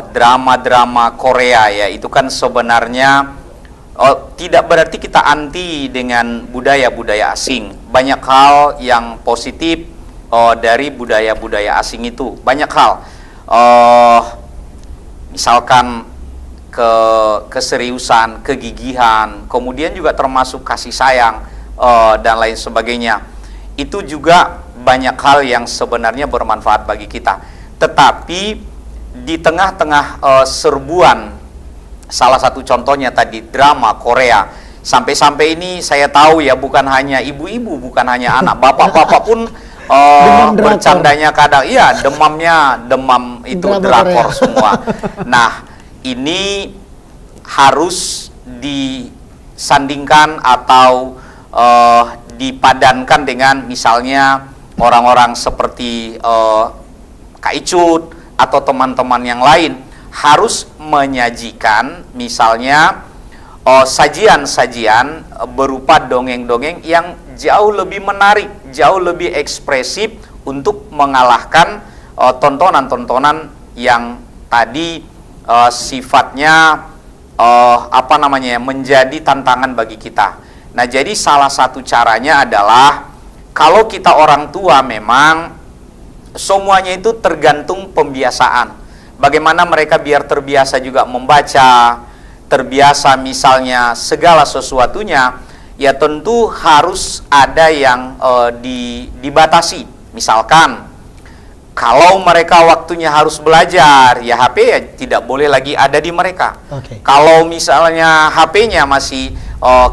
drama-drama Korea ya, itu kan sebenarnya tidak berarti kita anti dengan budaya-budaya asing. Banyak hal yang positif dari budaya-budaya asing itu. Banyak hal. Misalkan keseriusan, kegigihan, kemudian juga termasuk kasih sayang dan lain sebagainya. Itu juga banyak hal yang sebenarnya bermanfaat bagi kita. Tetapi di tengah-tengah serbuan, salah satu contohnya tadi drama Korea, sampai-sampai ini saya tahu ya, bukan hanya ibu-ibu, bukan hanya anak, bapak-bapak pun bercandanya kadang, iya, demam itu drakor semua. Nah, ini harus disandingkan atau dipadankan dengan misalnya orang-orang seperti Kak Icut atau teman-teman yang lain, harus menyajikan misalnya sajian-sajian berupa dongeng-dongeng yang jauh lebih menarik, jauh lebih ekspresif untuk mengalahkan tontonan-tontonan yang tadi sifatnya menjadi tantangan bagi kita. Nah, jadi salah satu caranya adalah kalau kita orang tua memang semuanya itu tergantung pembiasaan. Bagaimana mereka biar terbiasa juga membaca, terbiasa misalnya segala sesuatunya, ya tentu harus ada yang dibatasi. Misalkan Kalau mereka waktunya harus belajar, ya HP ya tidak boleh lagi ada di mereka. Oke. Kalau misalnya HP-nya masih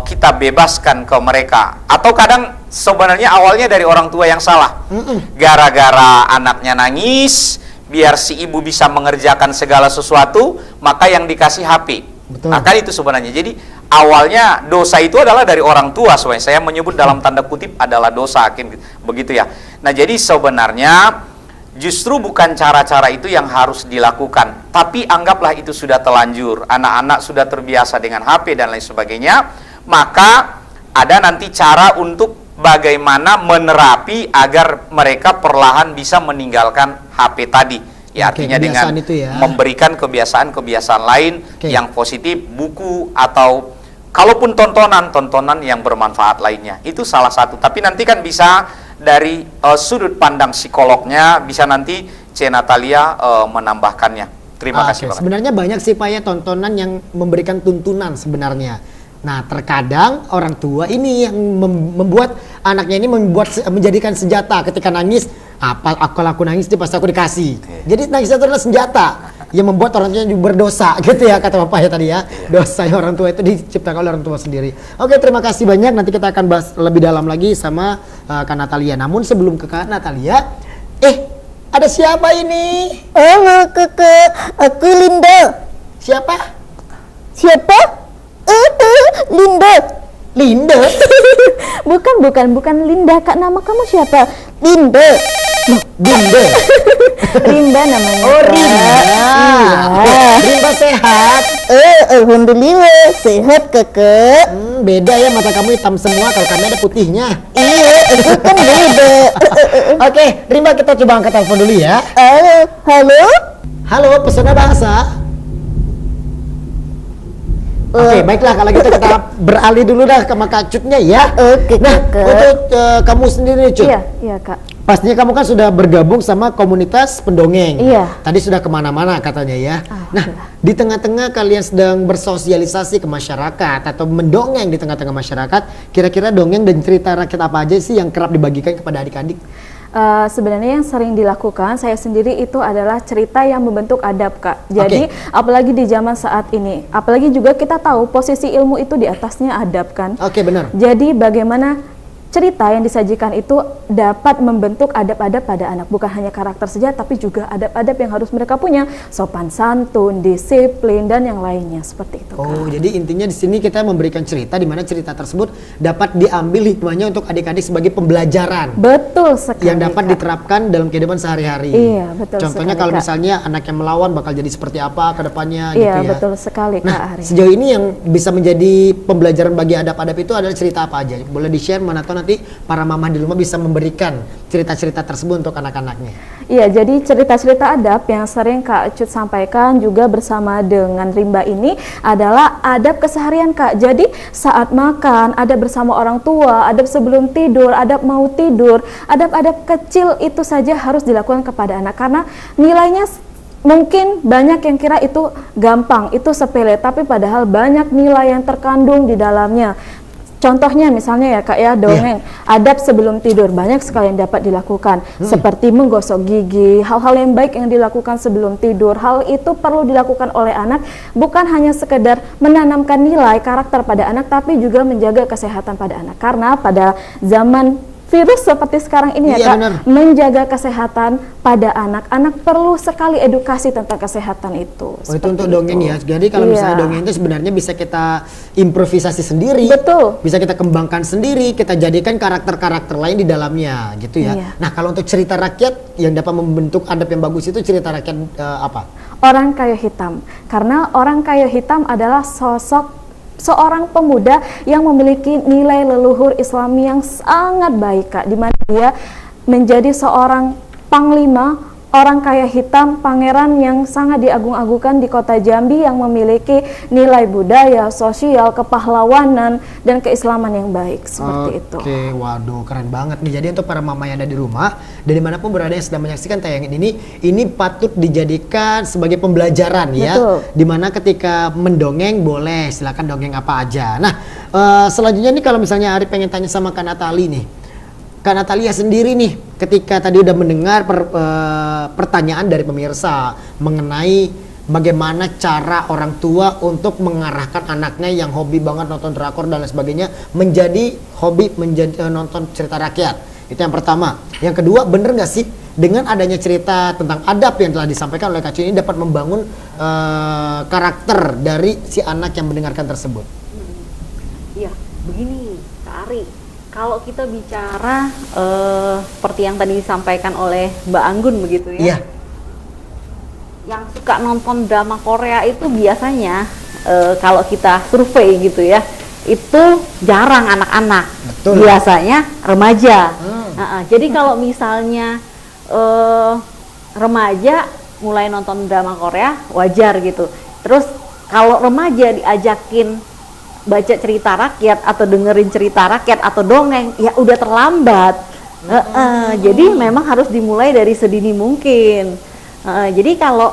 kita bebaskan ke mereka, atau kadang sebenarnya awalnya dari orang tua yang salah. Gara-gara anaknya nangis, biar si ibu bisa mengerjakan segala sesuatu, maka yang dikasih HP. Betul. Maka itu sebenarnya. Jadi awalnya dosa itu adalah dari orang tua, sebenarnya. Saya menyebut dalam tanda kutip adalah dosa, begitu ya. Nah, jadi sebenarnya justru bukan cara-cara itu yang harus dilakukan, tapi anggaplah itu sudah telanjur, anak-anak sudah terbiasa dengan HP dan lain sebagainya, maka ada nanti cara untuk bagaimana menerapi agar mereka perlahan bisa meninggalkan HP tadi. Ya, Oke, artinya dengan kebiasaan itu ya. memberikan kebiasaan-kebiasaan lain Oke. yang positif, buku atau kalaupun tontonan yang bermanfaat lainnya. Itu salah satu. Tapi nanti kan bisa dari sudut pandang psikolognya, bisa nanti C. Natalia menambahkannya. Terima kasih Pak. Sebenarnya banyak sih Pak ya tontonan yang memberikan tuntunan sebenarnya. Nah, terkadang orang tua ini yang membuat anaknya ini menjadikan senjata ketika nangis. Kalau aku nangis dia pasti aku dikasih. Jadi nangis itu adalah senjata yang membuat orang tua berdosa gitu ya, kata Bapak ya tadi ya. Dosanya orang tua itu diciptakan oleh orang tua sendiri. Oke, terima kasih banyak. Nanti kita akan bahas lebih dalam lagi sama Kak Natalia. Namun sebelum ke Kak Natalia, ada siapa ini? Halo kakak, aku Linda. Siapa? Siapa? Linda. Linda? Bukan Linda, Kak. Nama kamu siapa? Linda. Dinda. Rinda namanya. Oh, Kak. Rinda. Iya. Rinda sehat. Alhamdulillah sehat kakak. Beda ya, mata kamu hitam semua, kalau kami ada putihnya. Iya, aku kan beda. Oke, Rinda kita coba angkat telepon dulu ya. Halo. Halo, pesona bahasa. Oke, baiklah kalau gitu kita beralih dulu dah ke Kak Cutnya ya. Oke, Nah, Kakak. untuk kamu sendiri Cut, Iya, Kak. pastinya kamu kan sudah bergabung sama komunitas pendongeng. Iya. Tadi sudah kemana-mana katanya ya. Nah, di tengah-tengah kalian sedang bersosialisasi ke masyarakat atau mendongeng di tengah-tengah masyarakat, kira-kira dongeng dan cerita rakyat apa aja sih yang kerap dibagikan kepada adik-adik? Sebenarnya yang sering dilakukan saya sendiri itu adalah cerita yang membentuk adab, Kak. Jadi apalagi di zaman saat ini, apalagi juga kita tahu posisi ilmu itu di atasnya adab kan. Oke, benar. Jadi bagaimana cerita yang disajikan itu dapat membentuk adab-adab pada anak, bukan hanya karakter saja tapi juga adab-adab yang harus mereka punya, sopan santun, disiplin dan yang lainnya seperti itu. Oh, jadi intinya di sini kita memberikan cerita di mana cerita tersebut dapat diambil hikmahnya untuk adik-adik sebagai pembelajaran. Betul sekali. Yang dapat Kak. diterapkan dalam kehidupan sehari-hari. Iya, betul. Contohnya sekali, kalau Kak. misalnya anak yang melawan bakal jadi seperti apa ke depannya Iya, gitu ya. betul sekali, Kak Nah, Ari. sejauh ini yang bisa menjadi pembelajaran bagi adab-adab itu adalah cerita apa aja? Boleh di-share, mana tahu nanti para mama di rumah bisa memberikan cerita-cerita tersebut untuk anak-anaknya. Iya, jadi cerita-cerita adab yang sering Kak Cut sampaikan juga bersama dengan Rimba ini adalah adab keseharian, Kak. Jadi saat makan, adab bersama orang tua, adab sebelum tidur, adab mau tidur, adab-adab kecil itu saja harus dilakukan kepada anak karena nilainya mungkin banyak yang kira itu gampang, itu sepele, tapi padahal banyak nilai yang terkandung di dalamnya. Contohnya misalnya ya Kak ya, dongeng, adab sebelum tidur banyak sekali yang dapat dilakukan, seperti menggosok gigi, hal-hal yang baik yang dilakukan sebelum tidur. Hal itu perlu dilakukan oleh anak, bukan hanya sekedar menanamkan nilai karakter pada anak, tapi juga menjaga kesehatan pada anak. Karena pada zaman virus seperti sekarang ini ya Iya, Kak, benar. menjaga kesehatan pada anak perlu sekali edukasi tentang kesehatan itu. Oh, itu untuk dongeng ya. Jadi kalau Iya. misalnya dongeng itu sebenarnya bisa kita improvisasi sendiri. Betul. Bisa kita kembangkan sendiri, kita jadikan karakter-karakter lain di dalamnya gitu ya. Iya. Nah, kalau untuk cerita rakyat yang dapat membentuk adab yang bagus itu cerita rakyat apa? Orang kayu hitam, karena orang kayu hitam adalah sosok seorang pemuda yang memiliki nilai leluhur Islami yang sangat baik, Kak, di mana dia menjadi seorang panglima, orang kaya hitam, pangeran yang sangat diagung-agungkan di kota Jambi yang memiliki nilai budaya, sosial, kepahlawanan dan keislaman yang baik seperti itu. Oke, waduh keren banget nih. Jadi untuk para mama yang ada di rumah dan dimanapun berada yang sedang menyaksikan tayangan ini patut dijadikan sebagai pembelajaran ya. Betul. Dimana ketika mendongeng boleh silakan dongeng apa aja. Nah, selanjutnya nih kalau misalnya Ari pengen tanya sama Kak Natali nih, Kak Natalia sendiri nih, ketika tadi udah mendengar pertanyaan dari pemirsa mengenai bagaimana cara orang tua untuk mengarahkan anaknya yang hobi banget nonton drakor dan lain sebagainya menjadi hobi nonton cerita rakyat. Itu yang pertama. Yang kedua, bener nggak sih dengan adanya cerita tentang adab yang telah disampaikan oleh Kak Cut ini dapat membangun karakter dari si anak yang mendengarkan tersebut? Iya, begini Kak Ari. Kalau kita bicara seperti yang tadi disampaikan oleh Mbak Anggun begitu ya. Iya. Yang suka nonton drama Korea itu biasanya kalau kita survei gitu ya, itu jarang anak-anak. Betul. Biasanya remaja. Jadi kalau misalnya remaja mulai nonton drama Korea wajar gitu. Terus kalau remaja diajakin baca cerita rakyat atau dengerin cerita rakyat atau dongeng, ya udah terlambat. Jadi memang harus dimulai dari sedini mungkin. Jadi kalau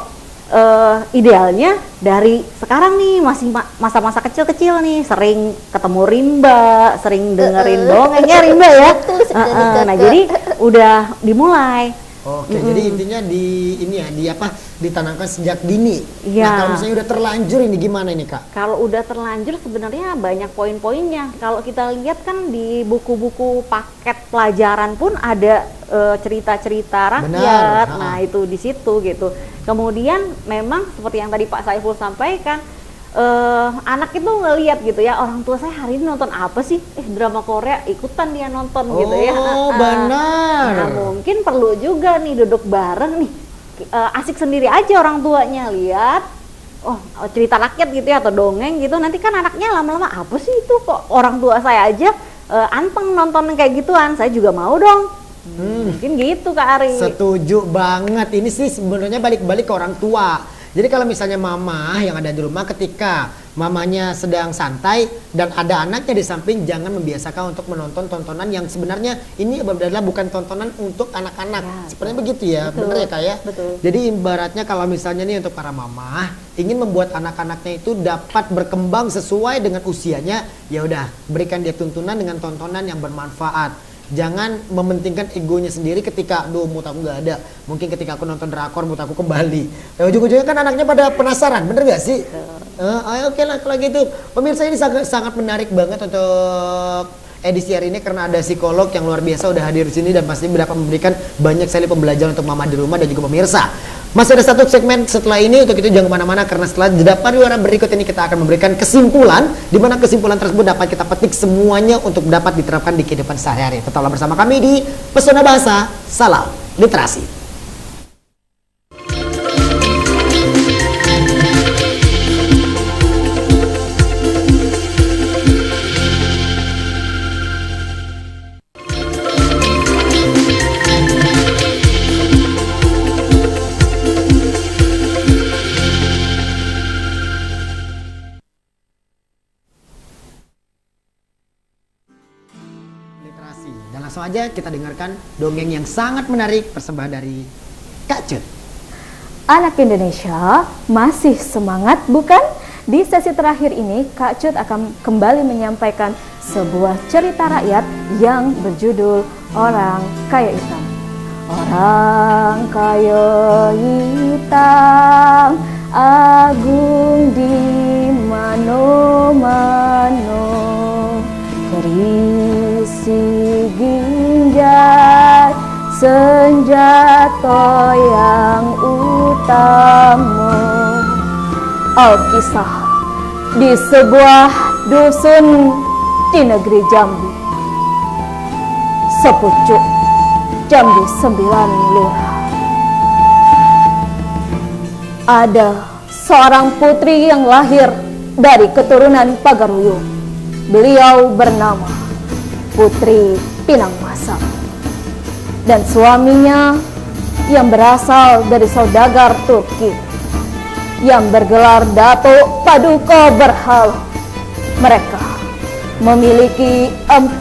idealnya dari sekarang nih, masih masa-masa kecil-kecil nih, sering ketemu rimba, sering dengerin dongeng ya rimba ya. Betul sekali, Kakak. Nah jadi udah dimulai. Oke, jadi intinya ditanamkan sejak dini. Iya. Nah, kalau misalnya udah terlanjur ini gimana ini, Kak? Kalau udah terlanjur sebenarnya banyak poin-poinnya. Kalau kita lihat kan di buku-buku paket pelajaran pun ada cerita-cerita rakyat. Benar. Nah, itu di situ gitu. Kemudian memang seperti yang tadi Pak Saiful sampaikan, anak itu ngelihat gitu ya, orang tua saya hari ini nonton apa sih? Drama Korea, ikutan dia nonton gitu ya. Oh, benar. Nah, mungkin perlu juga nih duduk bareng nih. Asik sendiri aja orang tuanya lihat, cerita rakyat gitu ya atau dongeng gitu, nanti kan anaknya lama-lama apa sih itu, kok orang tua saya aja anteng nonton kayak gituan, saya juga mau dong. Mungkin gitu Kak Ari. Setuju banget. Ini sih sebenarnya balik-balik ke orang tua. Jadi kalau misalnya mama yang ada di rumah, ketika mamanya sedang santai dan ada anaknya di samping, jangan membiasakan untuk menonton tontonan yang sebenarnya ini adalah bukan tontonan untuk anak-anak. Ya, sebenarnya begitu ya, betul, bener ya Kak ya? betul. Jadi ibaratnya kalau misalnya nih untuk para mama ingin membuat anak-anaknya itu dapat berkembang sesuai dengan usianya, ya udah berikan dia tuntunan dengan tontonan yang bermanfaat. Jangan mementingkan egonya sendiri ketika, mood aku nggak ada. Mungkin ketika aku nonton drakor, mood aku kembali. Ujung-ujungnya kan anaknya pada penasaran, bener gak sih? Oke lah kalau gitu. Pemirsa, ini sangat menarik banget untuk edisi hari ini karena ada psikolog yang luar biasa udah hadir di sini dan pasti dapat memberikan banyak sekali pembelajaran untuk mama di rumah dan juga pemirsa. Masih ada satu segmen setelah ini, untuk itu jangan kemana-mana karena setelah jeda pariwara berikut ini kita akan memberikan kesimpulan, di mana kesimpulan tersebut dapat kita petik semuanya untuk dapat diterapkan di kehidupan sehari-hari. Tetaplah bersama kami di Pesona Bahasa, Salam Literasi. Dan langsung aja kita dengarkan dongeng yang sangat menarik persembahan dari Kak Cut. Anak Indonesia masih semangat bukan? Di sesi terakhir ini Kak Cut akan kembali menyampaikan sebuah cerita rakyat yang berjudul Orang Kaya Hitam. Orang kaya hitam agung di mano-mano, berisi ginjal senjata yang utama. Alkisah di sebuah dusun di negeri Jambi. Sepucuk Jambi 9 Lurah. Ada seorang putri yang lahir dari keturunan Pagaruyung. Beliau bernama Putri Pinang Masa. Dan suaminya yang berasal dari saudagar Turki yang bergelar Datuk Paduka Berhala. Mereka memiliki 4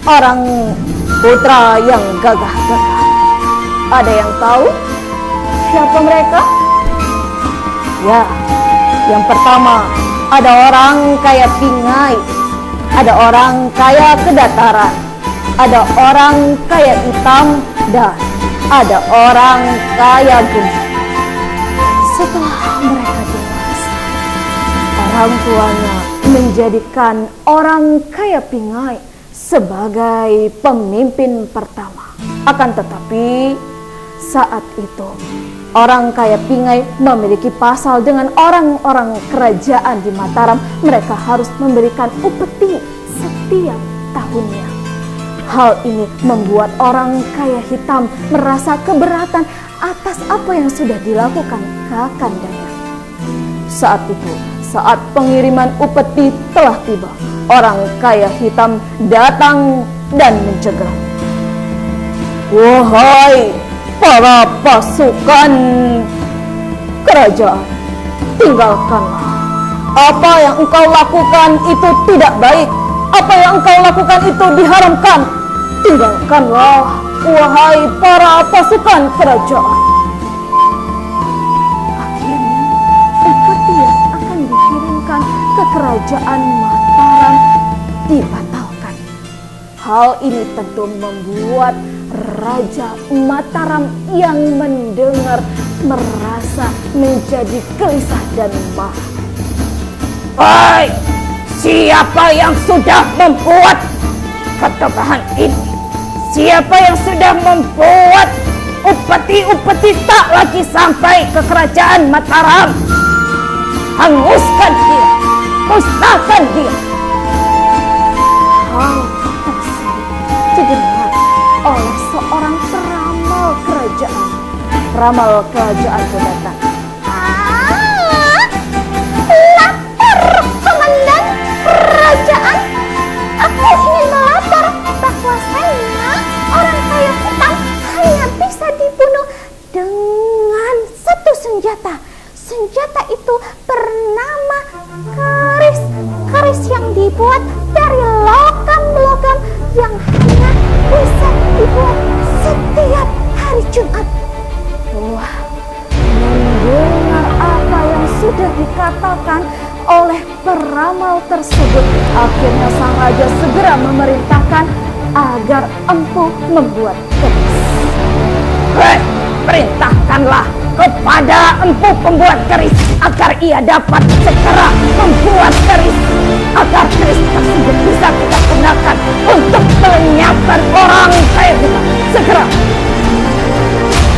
orang putra yang gagah-gagah. Ada yang tahu siapa mereka? Ya, yang pertama ada orang kaya Pingai, ada orang kaya Kedataran, ada orang kaya hitam dan ada orang kaya gendut. Setelah mereka dewasa, orang tuanya menjadikan orang kaya Pingai sebagai pemimpin pertama. Akan tetapi saat itu orang kaya Pingai memiliki pasal dengan orang-orang kerajaan di Mataram. Mereka harus memberikan upeti setiap tahunnya. Hal ini membuat orang kaya hitam merasa keberatan atas apa yang sudah dilakukan kakandanya. Saat itu, saat pengiriman upeti telah tiba, orang kaya hitam datang dan mencegah. Wahai para pasukan kerajaan, tinggalkanlah. Apa yang engkau lakukan itu tidak baik. Apa yang engkau lakukan itu diharamkan. Tinggalkanlah, wahai para pasukan kerajaan. Akhirnya, upeti yang akan dikirimkan ke kerajaan Mataram dibatalkan. Hal ini tentu membuat Raja Mataram yang mendengar merasa menjadi gelisah dan marah. Hai, siapa yang sudah membuat ketebahan ini? Siapa yang sudah membuat upeti-upeti tak lagi sampai ke kerajaan Mataram? Hanguskan dia, musnahkan dia. Hal tersebut didengar oleh seorang peramal kerajaan. Peramal kerajaan datang. Lapor, komandan kerajaan. Aku ingin melapor bahwasanya orang kaya hitam hanya bisa dibunuh dengan satu senjata. Senjata itu bernama keris. Keris yang dibuat dari logam-logam yang hanya bisa dibuat setiap hari Jumat. Wah, mendengar apa yang sudah dikatakan oleh peramal tersebut, akhirnya sang raja segera memerintahkan agar Empu membuat keris. Perintahkanlah kepada Empu pembuat keris agar ia dapat segera membuat keris, agar keris tersebut bisa kita gunakan untuk melenyapkan orang kaya kita. Segera.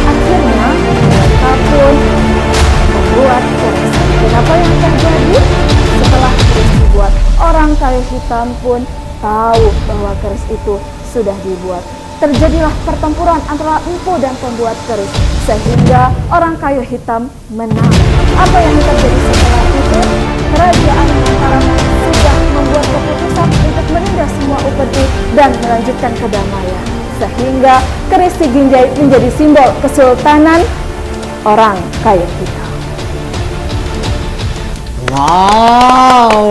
Akhirnya mereka pun membuat keris. Dan apa yang terjadi setelah keris dibuat, orang kaya hitam pun tahu bahwa keris itu sudah dibuat. Terjadilah pertempuran antara Empu dan pembuat keris, sehingga orang kayu hitam menang. Apa yang terjadi setelah itu? Kerajaan Mataram sudah membuat keputusan untuk menindas semua upeti dan melanjutkan kedamaian, sehingga keris Siginjai menjadi simbol kesultanan orang kayu hitam. Wow,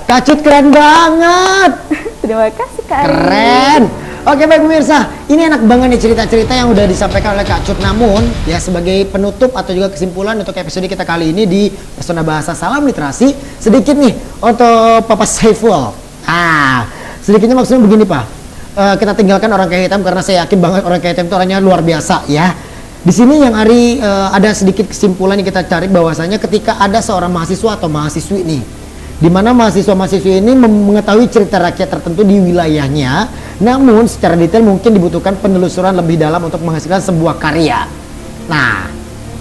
Kak Cut keren banget. Terima kasih Kak Ari. Keren. Oke baik pemirsa, ini enak banget nih cerita-cerita yang udah disampaikan oleh Kak Cut. Namun ya sebagai penutup atau juga kesimpulan untuk episode kita kali ini di Pesona Bahasa Salam Literasi, sedikit nih untuk Papa Saiful. Sedikitnya maksudnya begini Pak, kita tinggalkan orang kaya hitam karena saya yakin banget orang kaya hitam itu orangnya luar biasa ya. Di sini yang Ari ada sedikit kesimpulan yang kita cari bahwasanya ketika ada seorang mahasiswa atau mahasiswi nih, di mana mahasiswa-mahasiswi ini mengetahui cerita rakyat tertentu di wilayahnya, namun secara detail mungkin dibutuhkan penelusuran lebih dalam untuk menghasilkan sebuah karya. Nah,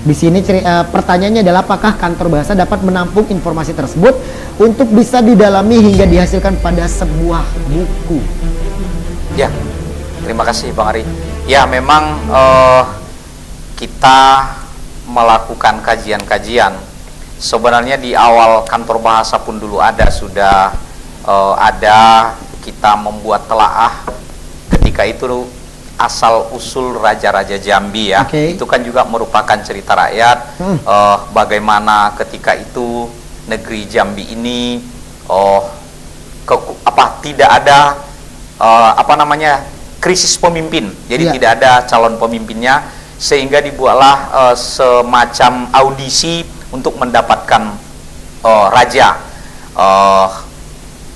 di sini pertanyaannya adalah apakah kantor bahasa dapat menampung informasi tersebut untuk bisa didalami hingga dihasilkan pada sebuah buku? Ya, terima kasih Bang Ari. Ya, memang kita melakukan kajian-kajian. Sebenarnya di awal kantor bahasa pun dulu sudah ada kita membuat telaah ketika itu asal usul raja-raja Jambi ya. Itu kan juga merupakan cerita rakyat bagaimana ketika itu negeri Jambi ini tidak ada krisis pemimpin. Jadi tidak ada calon pemimpinnya, sehingga dibuatlah semacam audisi untuk mendapatkan raja.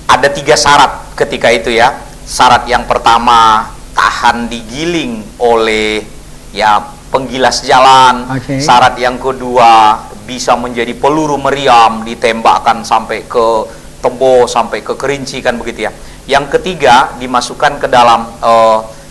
Ada 3 syarat ketika itu ya. Syarat yang pertama, tahan digiling oleh ya penggilas jalan. Oke. Syarat yang kedua, bisa menjadi peluru meriam, ditembakkan sampai ke Tebo, sampai ke Kerinci, kan begitu ya. Yang ketiga, dimasukkan ke dalam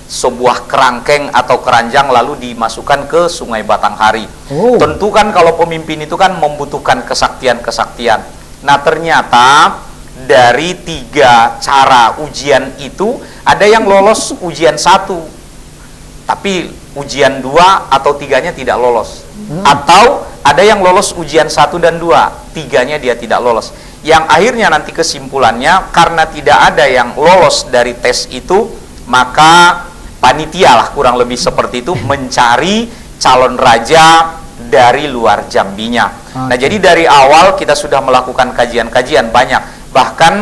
sebuah kerangkeng atau keranjang, lalu dimasukkan ke Sungai Batanghari. Oh. Tentu kan kalau pemimpin itu kan membutuhkan kesaktian-kesaktian. Nah, ternyata dari 3 cara ujian itu ada yang lolos ujian 1, tapi ujian 2 atau 3-nya tidak lolos. Atau ada yang lolos ujian 1 dan 2, 3-nya dia tidak lolos. Yang akhirnya nanti kesimpulannya, karena tidak ada yang lolos dari tes itu, maka panitia lah kurang lebih seperti itu mencari calon raja dari luar Jambinya. Nah, jadi dari awal kita sudah melakukan kajian-kajian banyak. Bahkan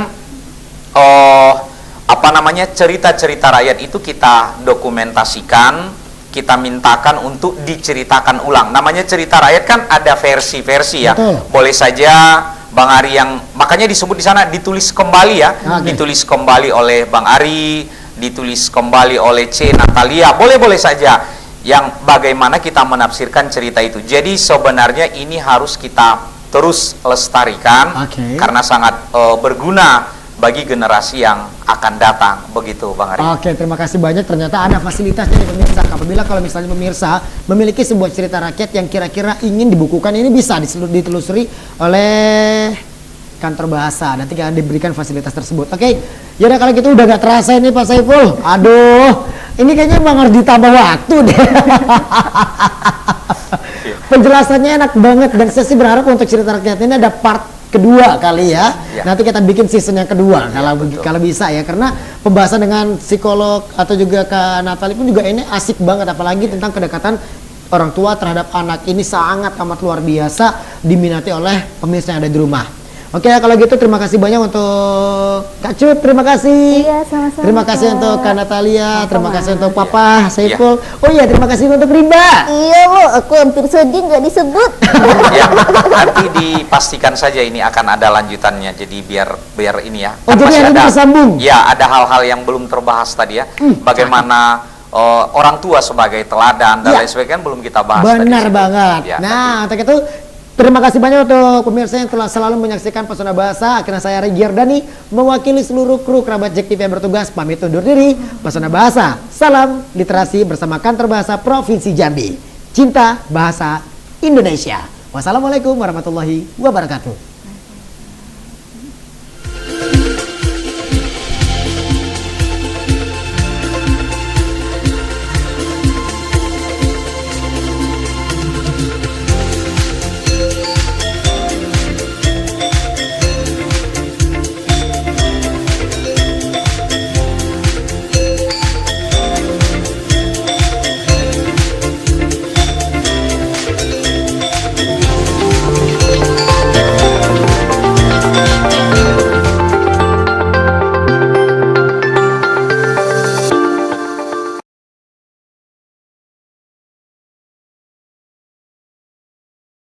cerita-cerita rakyat itu kita dokumentasikan, kita mintakan untuk diceritakan ulang. Namanya cerita rakyat kan ada versi-versi ya. Betul. Boleh saja Bang Ari yang, makanya disebut di sana ditulis kembali ya. Oke. Ditulis kembali oleh Bang Ari, ditulis kembali oleh C. Natalia, boleh-boleh saja yang bagaimana kita menafsirkan cerita itu. Jadi sebenarnya ini harus kita terus lestarikan. Oke. Karena sangat berguna bagi generasi yang akan datang, begitu Bang Ari. Oke, terima kasih banyak. Ternyata ada fasilitasnya nih pemirsa. Apabila kalau misalnya pemirsa memiliki sebuah cerita rakyat yang kira-kira ingin dibukukan, ini bisa ditelusuri oleh kantor bahasa. Nanti akan diberikan fasilitas tersebut. Oke, yaudah kalau gitu udah gak terasa ini Pak Saiful. Aduh, ini kayaknya emang harus ditambah waktu deh. Penjelasannya enak banget, dan saya sih berharap untuk cerita rakyat ini ada part kedua kali ya. Nanti kita bikin season yang kedua kalau bisa ya, karena pembahasan dengan psikolog atau juga Kak Natali pun juga ini asik banget, apalagi tentang kedekatan orang tua terhadap anak ini sangat amat luar biasa diminati oleh pemirsa yang ada di rumah. Oke, kalau gitu terima kasih banyak untuk Kak Cut, terima kasih. Iya, sama-sama. Terima kasih Kak. untuk Kak Natalia, terima Sama-sama. kasih untuk Papa Saiful. Oh iya, terima kasih untuk Rimba. Iya loh, aku hampir sedih nggak disebut. Ya, nanti dipastikan saja ini akan ada lanjutannya. Jadi biar ini ya. Oh, jadi masih nanti bersambung? Ya, ada hal-hal yang belum terbahas tadi ya. Bagaimana orang tua sebagai teladan dan lain sebagainya kan belum kita bahas tadi. Benar banget. Ya, Nah, untuk itu terima kasih banyak untuk pemirsa yang telah selalu menyaksikan Pesona Bahasa. Akhirnya saya Regi Giordani mewakili seluruh kru kerabat Jack TV yang bertugas pamit undur diri. Pesona Bahasa, salam literasi bersama Kantor Bahasa Provinsi Jambi. Cinta Bahasa Indonesia. Wassalamualaikum warahmatullahi wabarakatuh.